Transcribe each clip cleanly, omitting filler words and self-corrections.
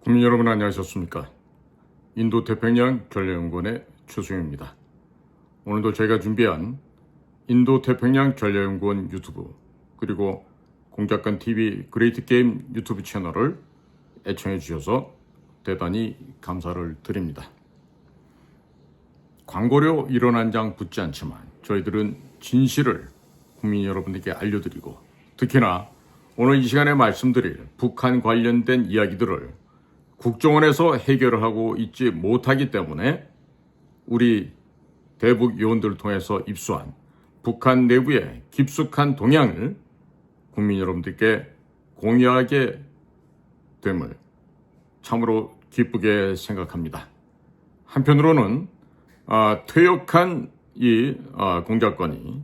국민 여러분 안녕하셨습니까? 인도태평양 전략연구원의 최수영입니다. 오늘도 저희가 준비한 인도태평양 전략연구원 유튜브 그리고 공작관 TV 그레이트 게임 유튜브 채널을 애청해 주셔서 대단히 감사를 드립니다. 광고료 1원 한 장 붙지 않지만 저희들은 진실을 국민 여러분들께 알려드리고 특히나 오늘 이 시간에 말씀드릴 북한 관련된 이야기들을 국정원에서 해결을 하고 있지 못하기 때문에 우리 대북 요원들을 통해서 입수한 북한 내부의 깊숙한 동향을 국민 여러분들께 공유하게 됨을 참으로 기쁘게 생각합니다. 한편으로는 퇴역한 이 공작관이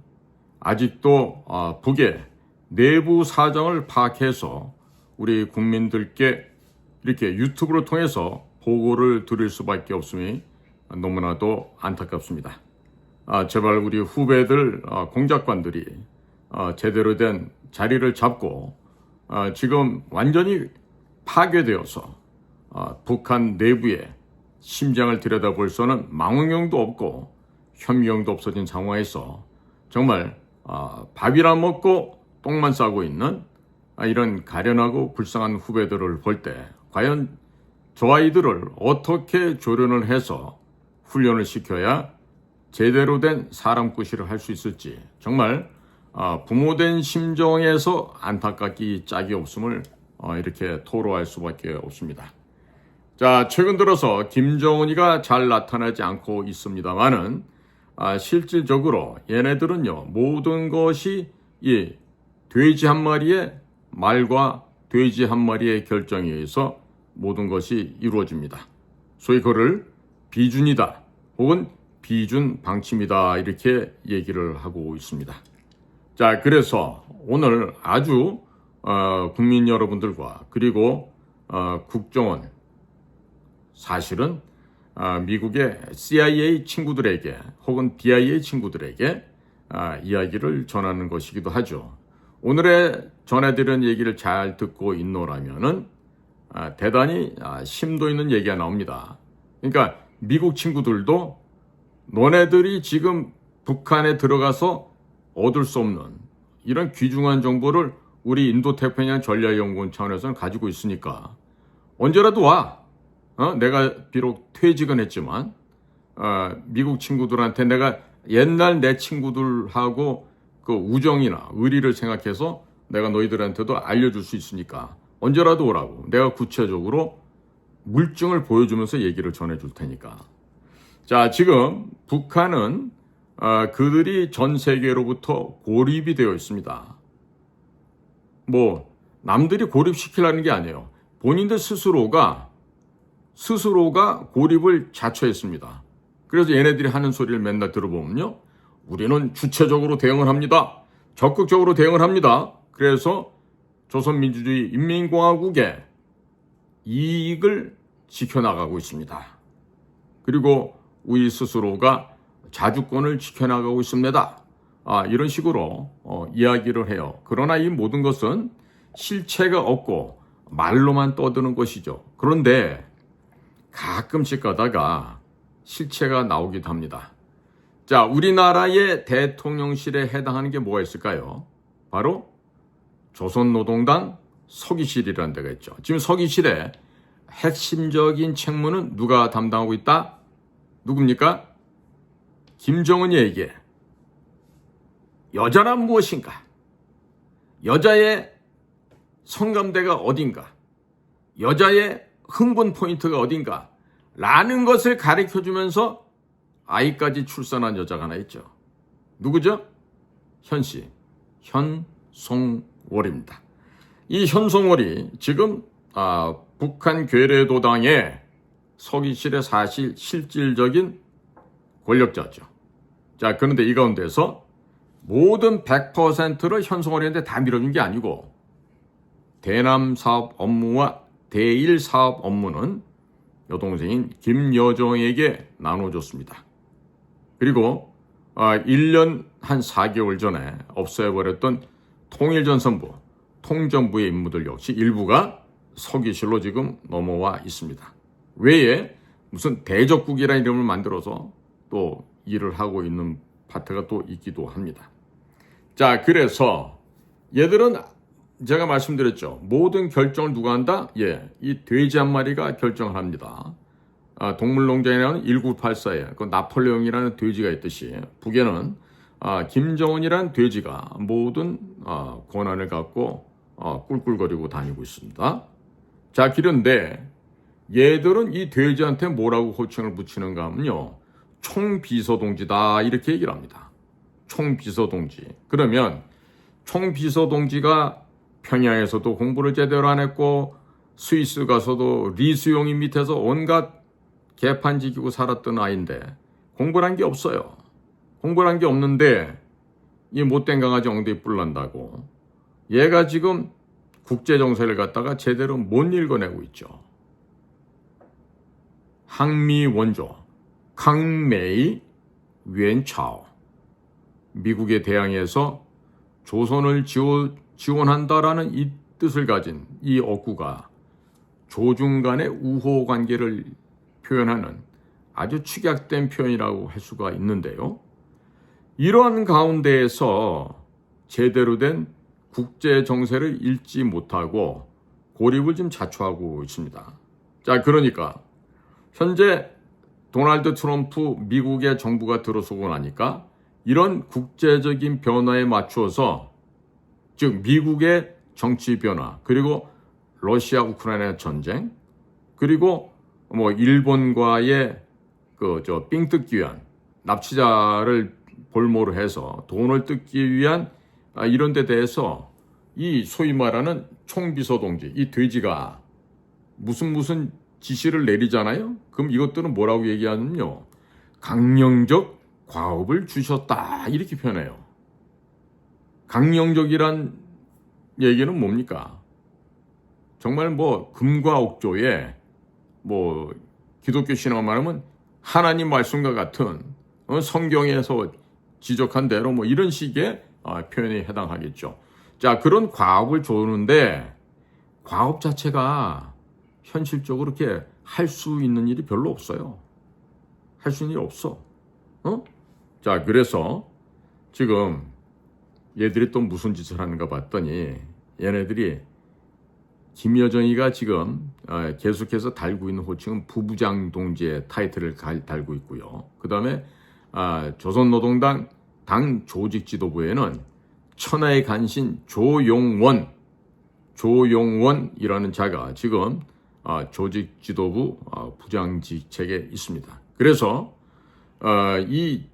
아직도 북의 내부 사정을 파악해서 우리 국민들께 이렇게 유튜브를 통해서 보고를 드릴 수밖에 없음이 너무나도 안타깝습니다. 제발 우리 후배들 공작관들이 제대로 된 자리를 잡고 지금 완전히 파괴되어서 북한 내부의 심장을 들여다볼 수는 망원경도 없고 현미경도 없어진 상황에서 정말 밥이나 먹고 똥만 싸고 있는 이런 가련하고 불쌍한 후배들을 볼 때 과연 저 아이들을 어떻게 조련을 해서 훈련을 시켜야 제대로 된 사람꾸시를 할 수 있을지 정말 부모된 심정에서 안타깝기 짝이 없음을 이렇게 토로할 수밖에 없습니다. 자, 최근 들어서 김정은이가 잘 나타나지 않고 있습니다만은 실질적으로 얘네들은요 모든 것이 이 돼지 한 마리의 말과 돼지 한 마리의 결정에 의해서 모든 것이 이루어집니다. 소위 그를 비준이다 혹은 비준 방침이다 이렇게 얘기를 하고 있습니다. 자, 그래서 오늘 아주 국민 여러분들과 그리고 국정원 사실은 미국의 CIA 친구들에게 혹은 DIA 친구들에게 이야기를 전하는 것이기도 하죠. 오늘의 전해드리는 얘기를 잘 듣고 있노라면은 대단히 심도 있는 얘기가 나옵니다. 그러니까 미국 친구들도 너네들이 지금 북한에 들어가서 얻을 수 없는 이런 귀중한 정보를 우리 인도태평양 전략연구원 차원에서는 가지고 있으니까 언제라도 와. 내가 비록 퇴직은 했지만 미국 친구들한테 내가 옛날 내 친구들하고 그 우정이나 의리를 생각해서 내가 너희들한테도 알려줄 수 있으니까 언제라도 오라고 내가 구체적으로 물증을 보여주면서 얘기를 전해줄 테니까. 자, 지금 북한은 그들이 전 세계로부터 고립이 되어 있습니다. 뭐 남들이 고립시키려는 게 아니에요. 본인들 스스로가 고립을 자초했습니다. 그래서 얘네들이 하는 소리를 맨날 들어보면요. 우리는 주체적으로 대응을 합니다. 적극적으로 대응을 합니다. 그래서 조선민주주의 인민공화국의 이익을 지켜나가고 있습니다. 그리고 우리 스스로가 자주권을 지켜나가고 있습니다. 이런 식으로 이야기를 해요. 그러나 이 모든 것은 실체가 없고 말로만 떠드는 것이죠. 그런데 가끔씩 가다가 실체가 나오기도 합니다. 자, 우리나라의 대통령실에 해당하는 게 뭐가 있을까요? 바로 조선노동당 서기실이라는 데가 있죠. 지금 서기실의 핵심적인 책무는 누가 담당하고 있다? 누굽니까? 김정은이에게 여자란 무엇인가? 여자의 성감대가 어딘가? 여자의 흥분 포인트가 어딘가? 라는 것을 가르쳐주면서 아이까지 출산한 여자가 하나 있죠. 누구죠? 현씨, 현송월입니다. 이 현송월이 지금 북한 괴뢰도당의 서기실의 사실 실질적인 권력자죠. 자, 그런데 이 가운데서 모든 100%를 현송월이한테 다 밀어준 게 아니고 대남 사업 업무와 대일 사업 업무는 여동생인 김여정에게 나눠줬습니다. 그리고 1년 한 4개월 전에 없애버렸던 통일전선부, 통전부의 임무들 역시 일부가 서기실로 지금 넘어와 있습니다. 외에 무슨 대적국이라는 이름을 만들어서 또 일을 하고 있는 파트가 또 있기도 합니다. 자, 그래서 얘들은 제가 말씀드렸죠. 모든 결정을 누가 한다? 이 돼지 한 마리가 결정을 합니다. 동물농장이라는 1984에 그 나폴레옹이라는 돼지가 있듯이 북에는 김정은이라는 돼지가 모든 권한을 갖고 꿀꿀거리고 다니고 있습니다. 자, 그런데 얘들은 이 돼지한테 뭐라고 호칭을 붙이는가 하면요. 총비서동지다 이렇게 얘기를 합니다. 총비서동지. 그러면 총비서동지가 평양에서도 공부를 제대로 안 했고 스위스 가서도 리수용인 밑에서 온갖 개판 지키고 살았던 아이인데 공부를 한 게 없어요. 공부를 한 게 없는데 이 못된 강아지 엉덩이 뿔난다고 얘가 지금 국제정세를 갖다가 제대로 못 읽어내고 있죠. 항미 원조 강메이 웬차오 미국에 대항해서 조선을 지원한다라는 이 뜻을 가진 이 어구가 조중 간의 우호 관계를 표현하는 아주 축약된 표현이라고 할 수가 있는데요. 이러한 가운데에서 제대로 된 국제 정세를 읽지 못하고 고립을 좀 자초하고 있습니다. 자, 그러니까 현재 도널드 트럼프 미국의 정부가 들어서고 나니까 이런 국제적인 변화에 맞추어서 즉 미국의 정치 변화 그리고 러시아 우크라이나 전쟁 그리고 뭐 일본과의 삥 뜯기 위한 납치자를 볼모로 해서 돈을 뜯기 위한 이런 데 대해서 이 소위 말하는 총비서동지 이 돼지가 무슨 지시를 내리잖아요. 그럼 이것들은 뭐라고 얘기하냐면요. 강령적 과업을 주셨다 이렇게 표현해요. 강령적이란 얘기는 뭡니까? 정말 뭐 금과 옥조에 뭐 기독교 신앙을 말하면 하나님 말씀과 같은 성경에서 지적한 대로 뭐 이런 식의 표현에 해당하겠죠. 자, 그런 과업을 주는데 과업 자체가 현실적으로 이렇게 할 수 있는 일이 별로 없어요. 할 수 있는 일이 없어. 자, 그래서 지금 얘들이 또 무슨 짓을 하는가 봤더니 얘네들이 김여정이가 지금 계속해서 달고 있는 호칭은 부부장 동지의 타이틀을 달고 있고요. 그 다음에 조선노동당 당 조직 지도부에는 천하의 간신 조용원이라는 자가 지금 조직 지도부 부장 직책에 있습니다. 그래서 이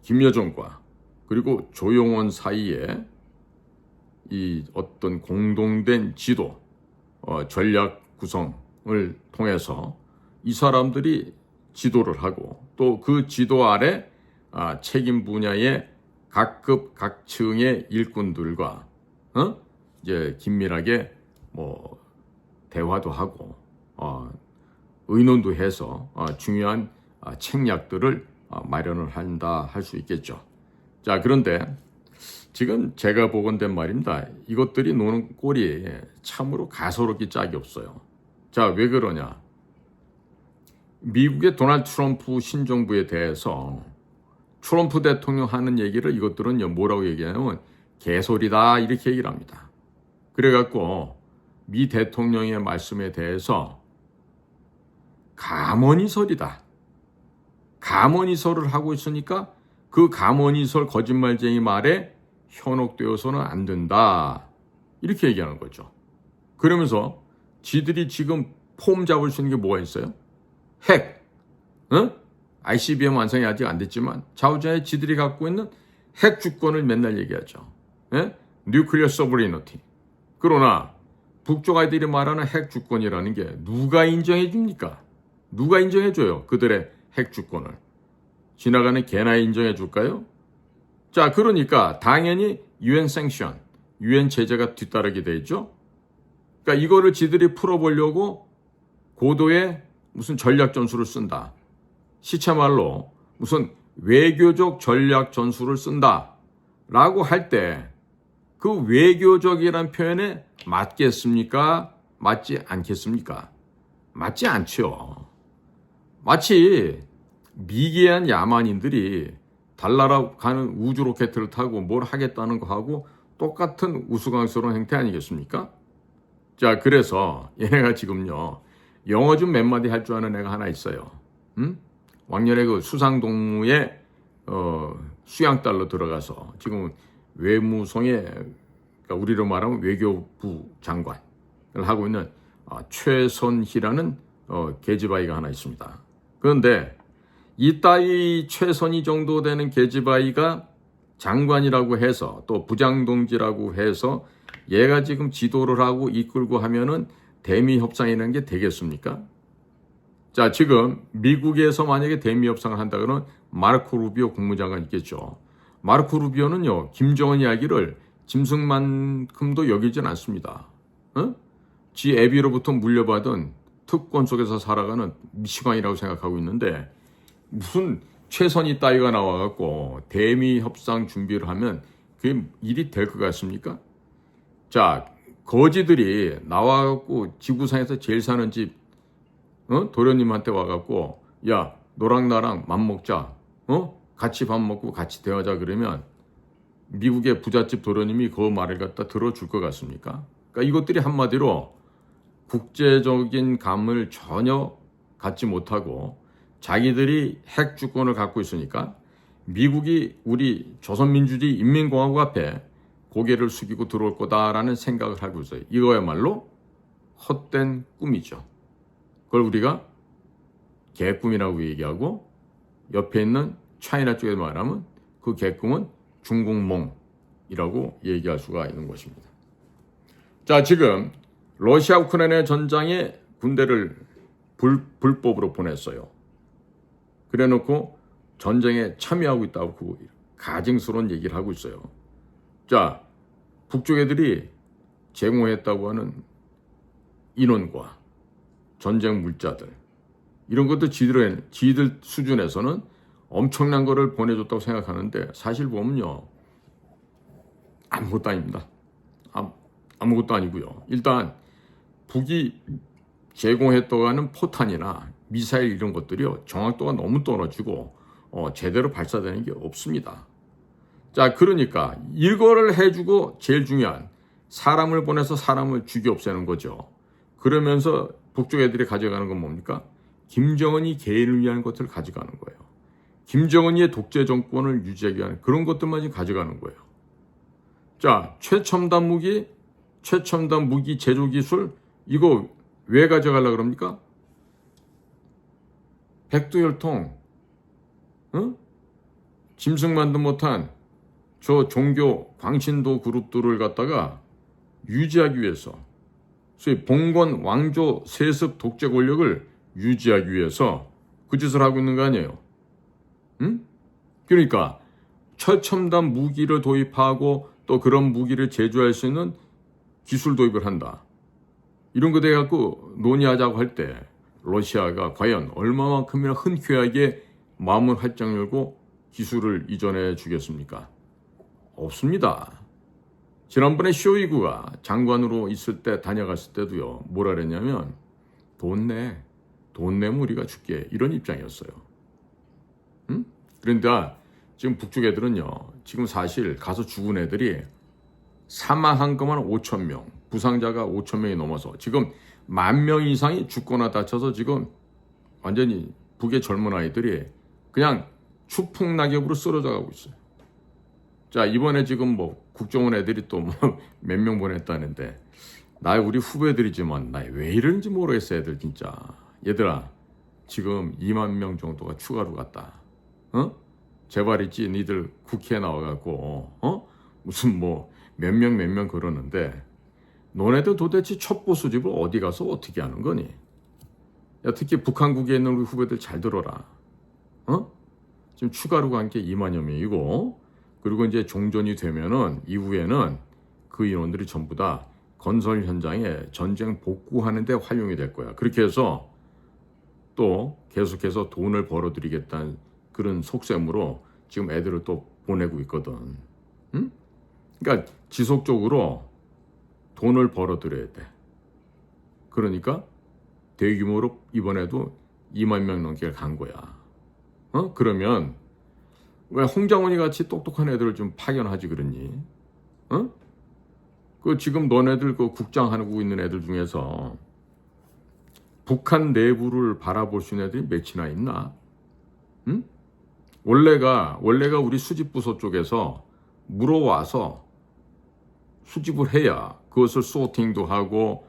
김여정과 그리고 조용원 사이에 이 어떤 공동된 지도 전략 구성을 통해서 이 사람들이 지도를 하고 또 그 지도 아래 책임 분야의 각급 각층의 일꾼들과 이제 긴밀하게 뭐 대화도 하고 의논도 해서 중요한 책략들을 마련을 한다 할 수 있겠죠. 자, 그런데 지금 제가 보건된 말입니다. 이것들이 노는 꼴이 참으로 가소롭기 짝이 없어요. 자, 왜 그러냐? 미국의 도널드 트럼프 신정부에 대해서 트럼프 대통령 하는 얘기를 이것들은 뭐라고 얘기하냐면 개소리다 이렇게 얘기를 합니다. 그래갖고 미 대통령의 말씀에 대해서 가머니설이다. 가머니설을 하고 있으니까 그 가머니설 거짓말쟁이 말에 현혹되어서는 안 된다. 이렇게 얘기하는 거죠. 그러면서 지들이 지금 폼 잡을 수 있는 게 뭐가 있어요? 핵. ICBM 완성이 아직 안 됐지만 좌우자의 지들이 갖고 있는 핵 주권을 맨날 얘기하죠. 뉴클리어 서브리너티. 그러나 북쪽 아이들이 말하는 핵 주권이라는 게 누가 인정해 줍니까? 누가 인정해 줘요? 그들의 핵 주권을. 지나가는 개나 인정해 줄까요? 자, 그러니까 당연히 UN sanction, UN 제재가 뒤따르게 되죠. 그러니까 이거를 지들이 풀어보려고 고도의 무슨 전략 전술을 쓴다. 시체말로 무슨 외교적 전략 전술을 쓴다. 라고 할 때 그 외교적이란 표현에 맞겠습니까? 맞지 않겠습니까? 맞지 않죠. 마치 미개한 야만인들이 달나라 가는 우주 로켓을 타고 뭘 하겠다는 거하고 똑같은 우스꽝스러운 행태 아니겠습니까? 자, 그래서 얘네가 지금요, 영어 좀 몇 마디 할 줄 아는 애가 하나 있어요. 왕년에 그 수상동무에 수양딸로 들어가서 지금 외무성의, 그러니까 우리로 말하면 외교부 장관을 하고 있는 최선희라는 계집아이가 하나 있습니다. 그런데 이 따위 최선희 정도 되는 계집아이가 장관이라고 해서 또 부장동지라고 해서 얘가 지금 지도를 하고 이끌고 하면은 대미 협상이라는 게 되겠습니까? 자, 지금 미국에서 만약에 대미 협상을 한다 그러면 마르코 루비오 국무장관 있겠죠. 마르코 루비오는요, 김정은 이야기를 짐승만큼도 여기진 않습니다. 지 애비로부터 물려받은 특권 속에서 살아가는 미치광이라고 생각하고 있는데, 무슨 최선희 따위가 나와갖고 대미 협상 준비를 하면 그게 일이 될 것 같습니까? 자, 거지들이 나와갖고 지구상에서 제일 사는 집 도련님한테 와갖고, 야, 너랑 나랑 맘먹자, 같이 밥 먹고 같이 대화하자 그러면 미국의 부잣집 도련님이 그 말을 갖다 들어줄 것 같습니까? 그러니까 이것들이 한마디로 국제적인 감을 전혀 갖지 못하고 자기들이 핵 주권을 갖고 있으니까 미국이 우리 조선민주주의 인민공화국 앞에 고개를 숙이고 들어올 거다라는 생각을 하고 있어요. 이거야말로 헛된 꿈이죠. 그걸 우리가 개꿈이라고 얘기하고, 옆에 있는 차이나 쪽에 말하면 그 개꿈은 중국몽이라고 얘기할 수가 있는 것입니다. 자, 지금 러시아 우크라이나 전장에 군대를 불법으로 보냈어요. 그래놓고 전쟁에 참여하고 있다고 그 가증스러운 얘기를 하고 있어요. 자, 북쪽 애들이 제공했다고 하는 인원과 전쟁 물자들, 이런 것도 지들 수준에서는 엄청난 거를 보내줬다고 생각하는데, 사실 보면요, 아무것도 아닙니다. 아무것도 아니고요. 일단 북이 제공했다고 하는 포탄이나 미사일 이런 것들이요, 정확도가 너무 떨어지고 제대로 발사되는 게 없습니다. 자, 그러니까 이거를 해주고 제일 중요한 사람을 보내서 사람을 죽여 없애는 거죠. 그러면서 북쪽 애들이 가져가는 건 뭡니까? 김정은이 개인을 위한 것들을 가져가는 거예요. 김정은이의 독재 정권을 유지하기 위한 그런 것들만 지금 가져가는 거예요. 자, 최첨단 무기 제조 기술, 이거 왜 가져가려고 그럽니까? 백두혈통, 짐승만도 못한 저 종교 광신도 그룹들을 갖다가 유지하기 위해서, 소위 봉건 왕조 세습 독재 권력을 유지하기 위해서 그 짓을 하고 있는 거 아니에요? 그러니까 최첨단 무기를 도입하고 또 그런 무기를 제조할 수 있는 기술 도입을 한다. 이런 거 돼갖고 논의하자고 할 때 러시아가 과연 얼마만큼이나 흔쾌하게 마음을 활짝 열고 기술을 이전해 주겠습니까? 없습니다. 지난번에 쇼이구가 장관으로 있을 때 다녀갔을 때도요, 뭐라 그랬냐면 돈 내면 우리가 줄게, 이런 입장이었어요. 그런데 지금 북쪽 애들은요, 지금 사실 가서 죽은 애들이 사망한 것만 5,000명, 부상자가 5,000명이 넘어서 지금 10,000명 이상이 죽거나 다쳐서 지금 완전히 북의 젊은 아이들이 그냥 추풍낙엽으로 쓰러져 가고 있어요. 자, 이번에 지금 뭐 국정원 애들이 또 뭐 몇 명 보냈다는데, 우리 후배들이지만 나 왜 이러는지 모르겠어. 애들 진짜, 얘들아, 지금 2만 명 정도가 추가로 갔다. 제발 있지, 니들 국회에 나와갖고 무슨 뭐 몇 명 그러는데, 너네들 도대체 첩보 수집을 어디 가서 어떻게 하는 거니? 야, 특히 북한국에 있는 우리 후배들 잘 들어라. 지금 추가로 간 게 2만여 명이고, 그리고 이제 종전이 되면은 이후에는 그 인원들이 전부 다 건설 현장에 전쟁 복구하는 데 활용이 될 거야. 그렇게 해서 또 계속해서 돈을 벌어들이겠다는 그런 속셈으로 지금 애들을 또 보내고 있거든. 그러니까 지속적으로 돈을 벌어들여야 돼. 그러니까 대규모로 이번에도 2만 명 넘게 간 거야. 그러면 왜 홍장원이 같이 똑똑한 애들을 좀 파견하지 그러니? 그 지금 너네들 그 국장하고 있는 애들 중에서 북한 내부를 바라볼 수 있는 애들이 몇이나 있나? 응? 원래가 우리 수집부서 쪽에서 물어와서 수집을 해야 그것을 소팅도 하고,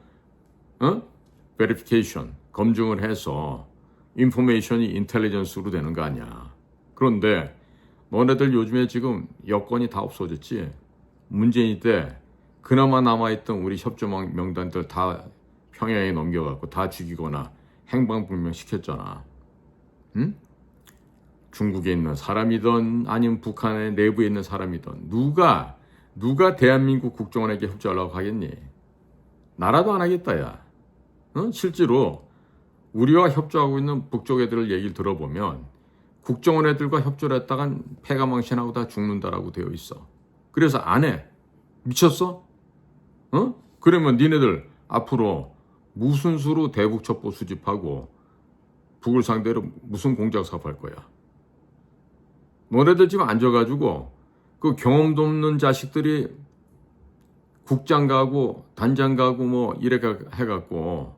베리피케이션, 검증을 해서 인포메이션이 인텔리전스로 되는 거 아니야. 그런데 너네들 요즘에 지금 여건이 다 없어졌지. 문재인 때 그나마 남아있던 우리 협조 명단들 다 평양에 넘겨갖고 다 죽이거나 행방불명 시켰잖아. 응? 중국에 있는 사람이든 아니면 북한의 내부에 있는 사람이든 누가 대한민국 국정원에게 협조하려고 하겠니? 나라도 안 하겠다 야. 실제로 우리와 협조하고 있는 북쪽 애들 얘기를 들어보면 국정원 애들과 협조를 했다간 패가망신하고 다 죽는다라고 되어 있어. 그래서 안 해. 미쳤어? 그러면 니네들 앞으로 무슨 수로 대북 첩보 수집하고 북을 상대로 무슨 공작 사업할 거야? 너네들 지금 앉아가지고 그 경험도 없는 자식들이 국장 가고 단장 가고 뭐 이래 해갖고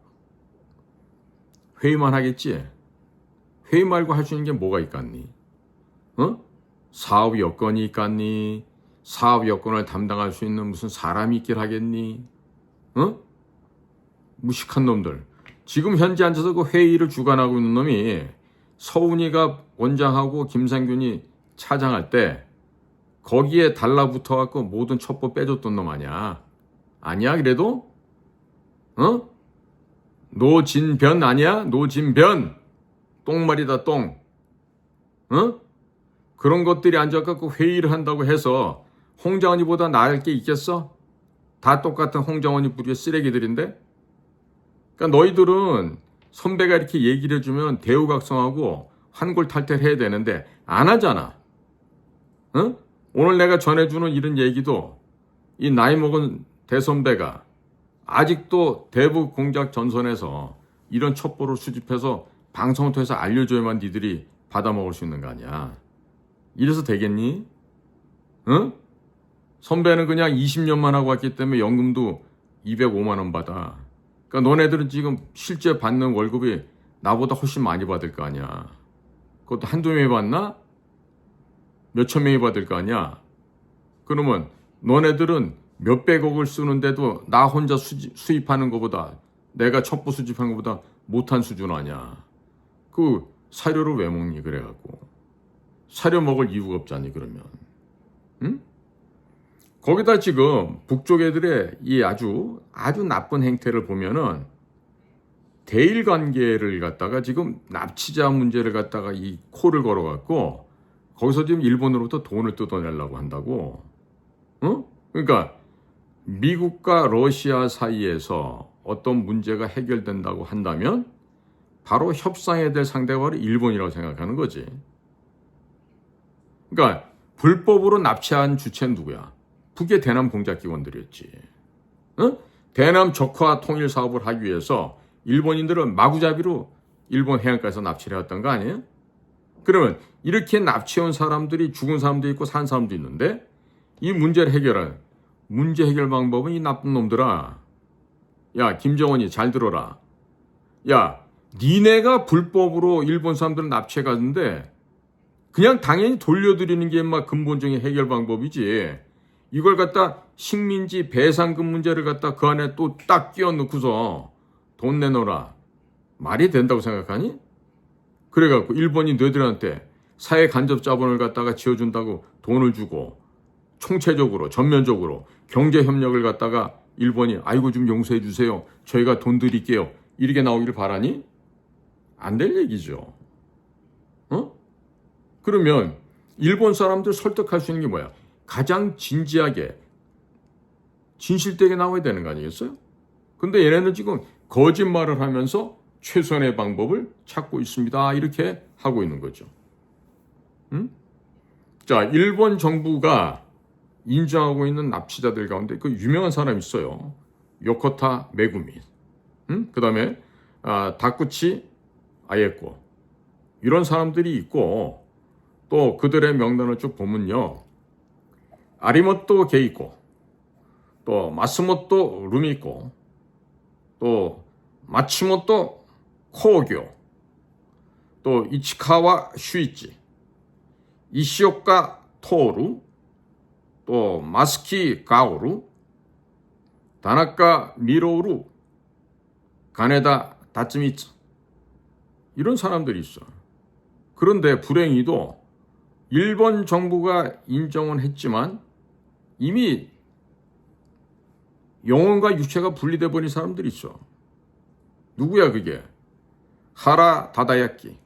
회의만 하겠지? 회의 말고 할 수 있는 게 뭐가 있겠니? 사업 여건이 있겠니? 사업 여건을 담당할 수 있는 무슨 사람이 있길 하겠니? 무식한 놈들. 지금 현재 앉아서 그 회의를 주관하고 있는 놈이 서훈이가 원장하고 김상균이 차장할 때 거기에 달라붙어갖고 모든 첩보 빼줬던 놈 아니야? 아니야 그래도? 노진변 아니야? 노진변. 똥말이다 똥. 그런 것들이 앉아갖고 회의를 한다고 해서 홍장원이보다 나을 게 있겠어? 다 똑같은 홍장원이 부류의 쓰레기들인데? 그러니까 너희들은 선배가 이렇게 얘기를 해주면 대우각성하고 환골탈태해야 되는데 안 하잖아. 오늘 내가 전해주는 이런 얘기도 이 나이 먹은 대선배가 아직도 대북 공작 전선에서 이런 첩보를 수집해서 방송을 통해서 알려줘야만 니들이 받아먹을 수 있는 거 아니야. 이래서 되겠니? 선배는 그냥 20년만 하고 왔기 때문에 연금도 205만 원 받아. 그러니까 너네들은 지금 실제 받는 월급이 나보다 훨씬 많이 받을 거 아니야. 그것도 한두 명이 받나? 몇천 명이 받을 거 아니야. 그러면 너네들은 몇백억을 쓰는데도 나 혼자 수입하는 것보다 내가 첩보 수집하는 것보다 못한 수준 아니야. 그 사료를 왜 먹니 그래갖고. 사료 먹을 이유가 없잖니 그러면. 응? 거기다 지금 북쪽 애들의 이 아주 나쁜 행태를 보면은 대일 관계를 갖다가 지금 납치자 문제를 갖다가 이 코를 걸어갖고 거기서 지금 일본으로부터 돈을 뜯어내려고 한다고. 그러니까 미국과 러시아 사이에서 어떤 문제가 해결된다고 한다면 바로 협상해야 될 상대가 바로 일본이라고 생각하는 거지. 그러니까 불법으로 납치한 주체는 누구야? 북의 대남 공작기관들이었지. 대남 적화 통일 사업을 하기 위해서 일본인들은 마구잡이로 일본 해안가에서 납치를 해왔던 거 아니에요? 그러면 이렇게 납치해온 사람들이 죽은 사람도 있고 산 사람도 있는데 이 문제를 해결할 문제 해결 방법은 이 나쁜 놈들아. 야 김정은이 잘 들어라. 야 니네가 불법으로 일본 사람들을 납치해 갔는데 그냥 당연히 돌려드리는 게 막 근본적인 해결 방법이지. 이걸 갖다 식민지 배상금 문제를 갖다 그 안에 또 딱 끼워 넣고서 돈 내놓으라. 말이 된다고 생각하니? 그래갖고 일본이 너희들한테 사회 간접 자본을 갖다가 지어준다고 돈을 주고 총체적으로 전면적으로 경제 협력을 갖다가 일본이 아이고 좀 용서해 주세요. 저희가 돈 드릴게요. 이렇게 나오기를 바라니? 안 될 얘기죠. 그러면 일본 사람들 설득할 수 있는 게 뭐야? 가장 진지하게 진실되게 나와야 되는 거 아니겠어요? 근데 얘네는 지금 거짓말을 하면서 최선의 방법을 찾고 있습니다. 이렇게 하고 있는 거죠. 자, 일본 정부가 인정하고 있는 납치자들 가운데 그 유명한 사람 있어요. 요코타 메구미. 그 다음에 다쿠치 아예코 이런 사람들이 있고 또 그들의 명단을 쭉 보면요. 아리모토 게이코 또 마스모토 루미코 또 마츠모토 코오교 또 이치카와 슈이치 이시오카 토루 또 마스키 가오루 다나카 미로우루 가네다 다츠미츠 이런 사람들이 있어. 그런데 불행히도 일본 정부가 인정은 했지만 이미 영혼과 육체가 분리돼 버린 사람들이 있어. 누구야 그게? 하라 다다야키,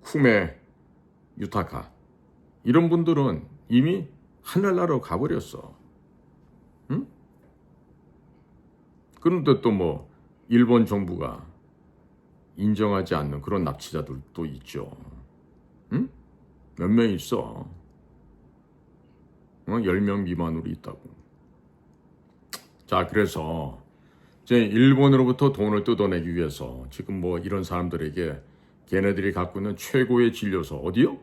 쿠메 유타카 이런 분들은 이미 하늘나라로 가버렸어. 응? 그런데 또 뭐 일본 정부가 인정하지 않는 그런 납치자들도 있죠. 응? 몇 명 있어. 10명 미만으로 있다고. 자, 그래서 이제 일본으로부터 돈을 뜯어내기 위해서 지금 뭐 이런 사람들에게 걔네들이 갖고 있는 최고의 진료소 어디요?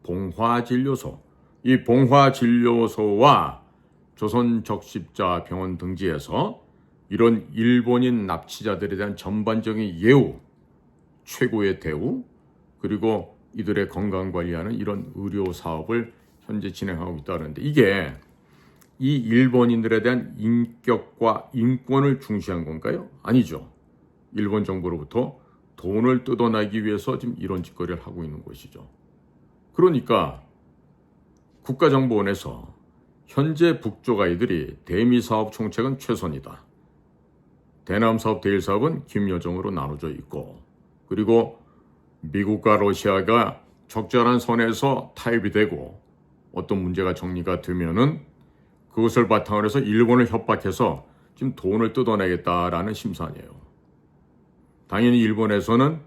봉화진료소. 이 봉화진료소와 조선적십자병원 등지에서 이런 일본인 납치자들에 대한 전반적인 예우, 최고의 대우, 그리고 이들의 건강관리하는 이런 의료 사업을 현재 진행하고 있다는데 이게 이 일본인들에 대한 인격과 인권을 중시한 건가요? 아니죠. 일본 정부로부터 돈을 뜯어내기 위해서 지금 이런 짓거리를 하고 있는 것이죠. 그러니까 국가정보원에서 현재 북쪽 아이들이 대미사업 총책은 최선이다. 대남사업, 대일사업은 김여정으로 나눠져 있고 그리고 미국과 러시아가 적절한 선에서 타협이 되고 어떤 문제가 정리가 되면은 그것을 바탕으로 해서 일본을 협박해서 지금 돈을 뜯어내겠다라는 심산이에요. 당연히 일본에서는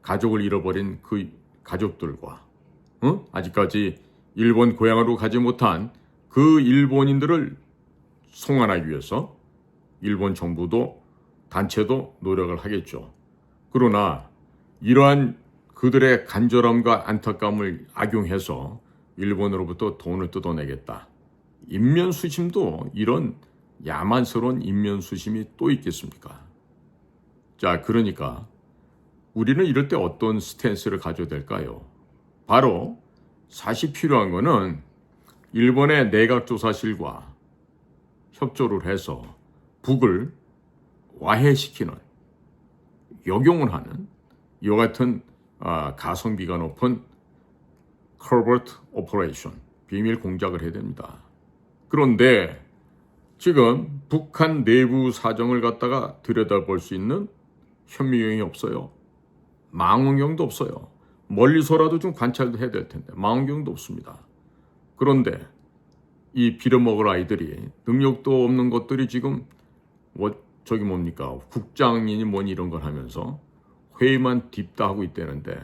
가족을 잃어버린 그 가족들과 아직까지 일본 고향으로 가지 못한 그 일본인들을 송환하기 위해서 일본 정부도 단체도 노력을 하겠죠. 그러나 이러한 그들의 간절함과 안타까움을 악용해서 일본으로부터 돈을 뜯어내겠다. 인면수심도 이런 야만스러운 인면수심이 또 있겠습니까? 자, 그러니까 우리는 이럴 때 어떤 스탠스를 가져야 될까요? 바로 사실 필요한 거는 일본의 내각조사실과 협조를 해서 북을 와해시키는, 역용을 하는 이와 같은 가성비가 높은 covert operation, 비밀 공작을 해야 됩니다. 그런데 지금 북한 내부 사정을 갖다가 들여다볼 수 있는 현미경이 없어요. 망원경도 없어요. 멀리서라도 좀 관찰도 해야 될 텐데 망원경도 없습니다. 그런데 이 빌어먹을 아이들이 능력도 없는 것들이 지금 국장이니 뭐니 이런 걸 하면서 회의만 딥다 하고 있다는데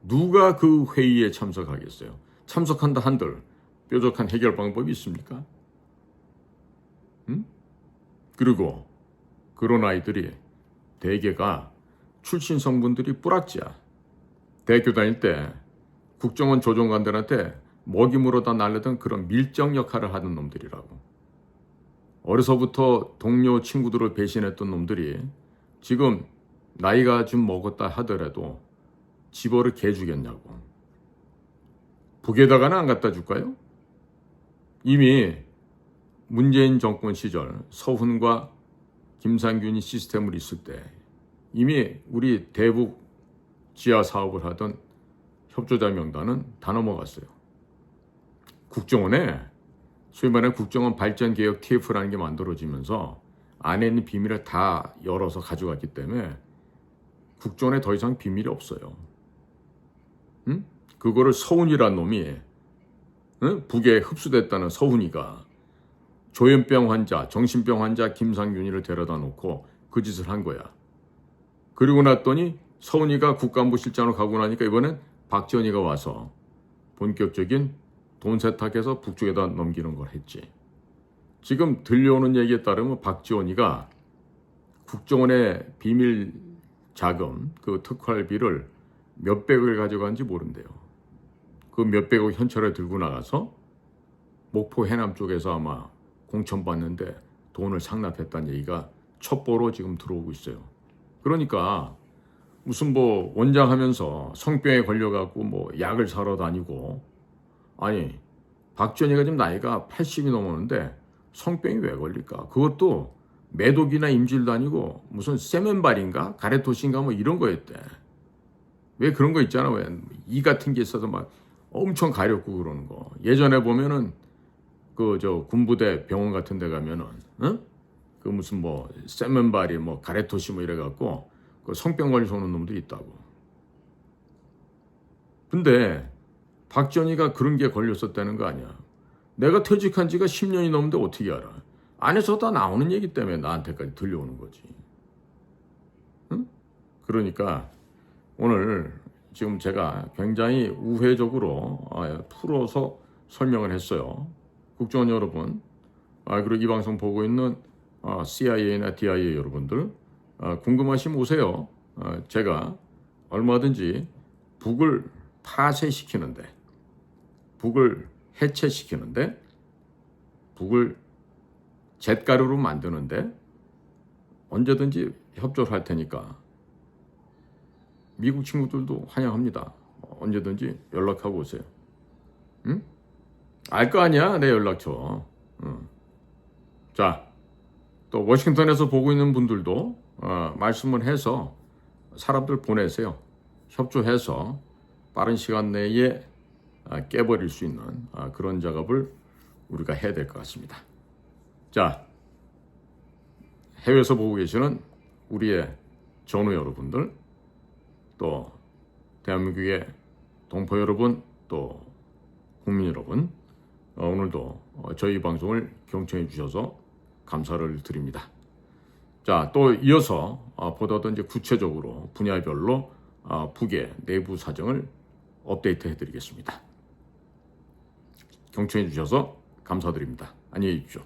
누가 그 회의에 참석하겠어요? 참석한다 한들 뾰족한 해결 방법이 있습니까? 그리고 그런 아이들이 대개가 출신 성분들이 뿌락지야. 대학교 다닐 때 국정원 조종관들한테 먹이 물어다 날리던 그런 밀정 역할을 하는 놈들이라고. 어려서부터 동료 친구들을 배신했던 놈들이 지금 나이가 좀 먹었다 하더라도 집어를 개주겠냐고. 북에다가는 안 갖다 줄까요? 이미 문재인 정권 시절 서훈과 김상균이 시스템을 있을 때 이미 우리 대북 지하 사업을 하던 협조자 명단은 다 넘어갔어요. 국정원에 소위 말하는 국정원 발전개혁 TF라는 게 만들어지면서 안에 있는 비밀을 다 열어서 가져갔기 때문에 국정원에 더 이상 비밀이 없어요. 그거를 서훈이라는 놈이 북에 흡수됐다는 서훈이가 조현병 환자, 정신병 환자 김상균이를 데려다 놓고 그 짓을 한 거야. 그리고 났더니 서훈이가 국가안보 실장으로 가고 나니까 이번엔 박지원이가 와서 본격적인 돈 세탁해서 북쪽에다 넘기는 걸 했지. 지금 들려오는 얘기에 따르면 박지원이가 국정원의 비밀 자금, 그 특활비를 몇백을 가져간지 모른대요. 그 몇백억 현찰에 들고 나가서 목포 해남 쪽에서 아마 공천받는데 돈을 상납했다는 얘기가 첩보로 지금 들어오고 있어요. 그러니까 무슨 뭐 원장하면서 성병에 걸려갖고 뭐 약을 사러 다니고, 아니 박지원이가 지금 나이가 80이 넘었는데 성병이 왜 걸릴까? 그것도 매독이나 임질도 아니고 무슨 세면발인가 가래토시인가 뭐 이런 거였대. 왜 그런 거 있잖아. 왜 이 같은 게 있어서 막 엄청 가렵고 그러는 거. 예전에 보면은 그 저 군부대 병원 같은 데 가면은 그 무슨 뭐 세면발이 뭐 가래토시 뭐 이래갖고 그 성병 걸려서 오는 놈들이 있다고. 근데 박지원이가 그런 게 걸렸었다는 거 아니야. 내가 퇴직한 지가 10년이 넘는데 어떻게 알아? 안에서 다 나오는 얘기 때문에 나한테까지 들려오는 거지. 응? 그러니까 오늘 지금 제가 굉장히 우회적으로 풀어서 설명을 했어요. 국정원 여러분, 그리고 이 방송 보고 있는 CIA나 DIA 여러분들, 궁금하시면 오세요. 제가 얼마든지 북을 파쇄시키는데, 북을 해체시키는데, 북을 잿가루로 만드는데 언제든지 협조를 할 테니까 미국 친구들도 환영합니다. 언제든지 연락하고 오세요. 응? 알 거 아니야, 내 연락처. 응. 자, 또 워싱턴에서 보고 있는 분들도 말씀을 해서 사람들 보내세요. 협조해서 빠른 시간 내에 깨버릴 수 있는 그런 작업을 우리가 해야 될 것 같습니다. 자, 해외에서 보고 계시는 우리의 전우 여러분들, 또 대한민국의 동포 여러분, 또 국민 여러분, 오늘도 저희 방송을 경청해 주셔서 감사를 드립니다. 자, 또 이어서 보다 더 이제 구체적으로 분야별로 북의 내부 사정을 업데이트 해드리겠습니다. 경청해 주셔서 감사드립니다. 안녕히 계십시오.